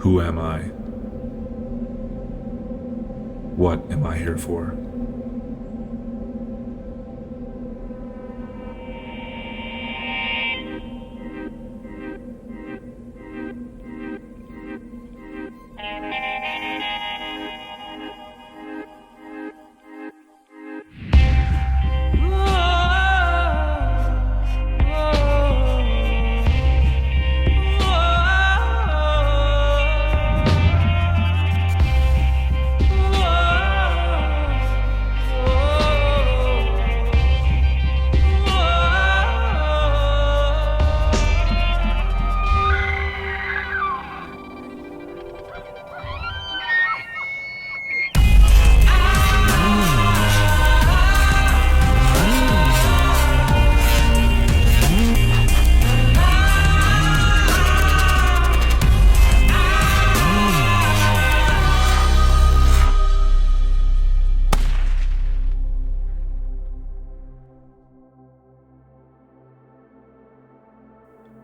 Who am I? What am I here for?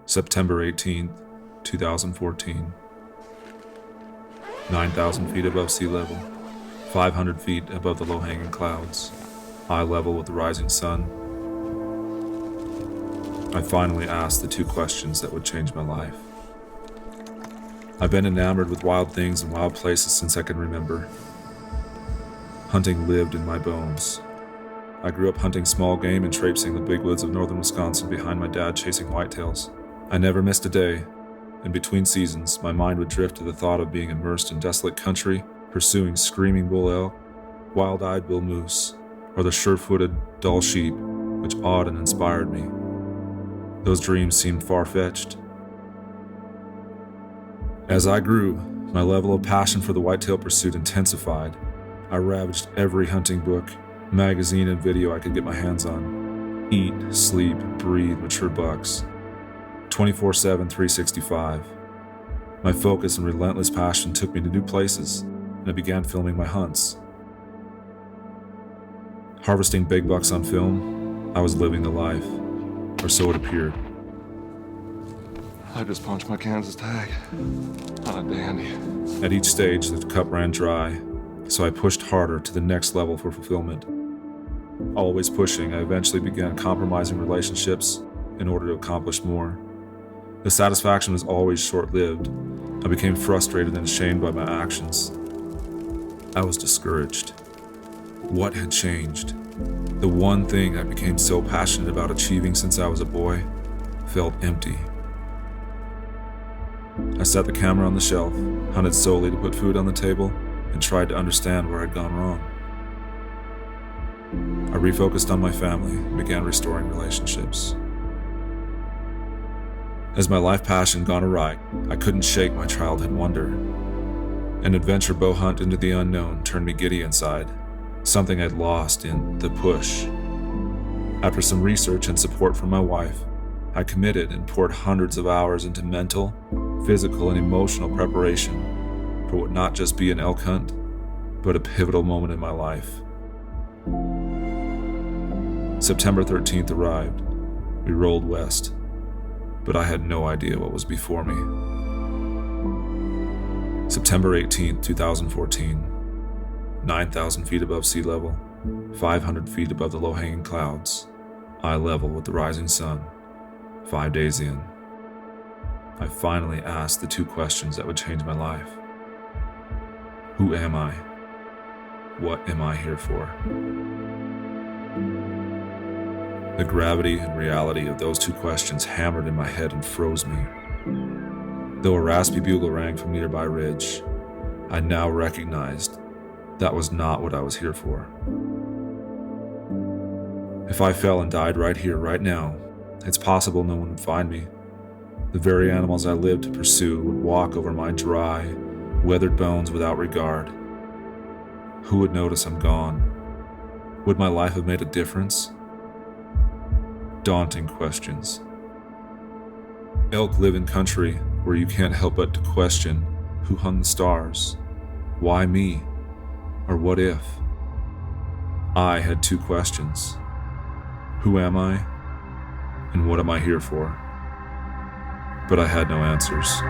September 18th, 2014. 9,000 feet above sea level, 500 feet above the low-hanging clouds, eye level with the rising sun. I finally asked the two questions that would change my life. I've been enamored with wild things and wild places since I can remember. Hunting lived in my bones. I grew up hunting small game and traipsing the big woods of northern Wisconsin behind my dad chasing whitetails. I never missed a day. In between seasons, my mind would drift to the thought of being immersed in desolate country, pursuing screaming bull elk, wild-eyed bull moose, or the sure-footed, dull sheep, which awed and inspired me. Those dreams seemed far-fetched. As I grew, my level of passion for the whitetail pursuit intensified. I ravaged every hunting book, magazine, and video I could get my hands on. Eat, sleep, breathe mature bucks. 24/7, 365. My focus and relentless passion took me to new places, and I began filming my hunts. Harvesting big bucks on film, I was living the life, or so it appeared. I just punched my Kansas tag on a dandy. At each stage, the cup ran dry, so I pushed harder to the next level for fulfillment. Always pushing, I eventually began compromising relationships in order to accomplish more. The satisfaction was always short-lived. I became frustrated and ashamed by my actions. I was discouraged. What had changed? The one thing I became so passionate about achieving since I was a boy felt empty. I set the camera on the shelf, hunted solely to put food on the table, and tried to understand where I'd gone wrong. I refocused on my family and began restoring relationships. As my life passion gone awry, I couldn't shake my childhood wonder. An adventure bow hunt into the unknown turned me giddy inside, something I'd lost in the push. After some research and support from my wife, I committed and poured hundreds of hours into mental, physical, and emotional preparation for what would not just be an elk hunt, but a pivotal moment in my life. September 13th arrived. We rolled west, but I had no idea what was before me. September 18th, 2014. 9,000 feet above sea level, 500 feet above the low-hanging clouds, eye level with the rising sun. 5 days in, I finally asked the two questions that would change my life. Who am I? What am I here for? The gravity and reality of those two questions hammered in my head and froze me. Though a raspy bugle rang from nearby ridge, I now recognized that was not what I was here for. If I fell and died right here, right now, it's possible no one would find me. The very animals I lived to pursue would walk over my dry, weathered bones without regard. Who would notice I'm gone? Would my life have made a difference? Daunting questions. Elk live in country where you can't help but to question who hung the stars, why me, or what if? I had two questions. Who am I, and what am I here for? But I had no answers.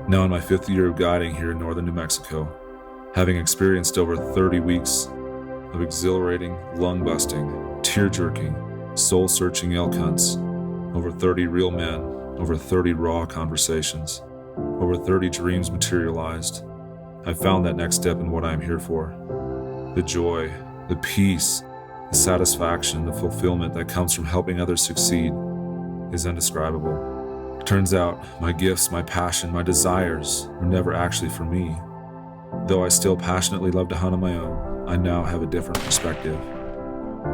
Now in my 5th year of guiding here in northern New Mexico, having experienced over 30 weeks of exhilarating, lung-busting, tear-jerking, soul-searching elk hunts, over 30 real men, over 30 raw conversations, over 30 dreams materialized, I've found that next step in what I am here for. The joy, the peace, the satisfaction, the fulfillment that comes from helping others succeed is indescribable. It turns out my gifts, my passion, my desires were never actually for me. Though I still passionately love to hunt on my own, I now have a different perspective.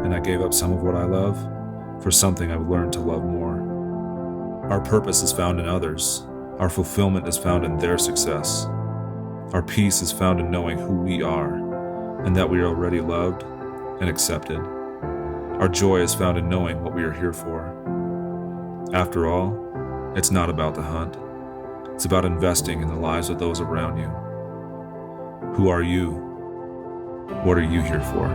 And I gave up some of what I love for something I've learned to love more. Our purpose is found in others. Our fulfillment is found in their success. Our peace is found in knowing who we are and that we are already loved and accepted. Our joy is found in knowing what we are here for. After all, it's not about the hunt. It's about investing in the lives of those around you. Who are you? What are you here for?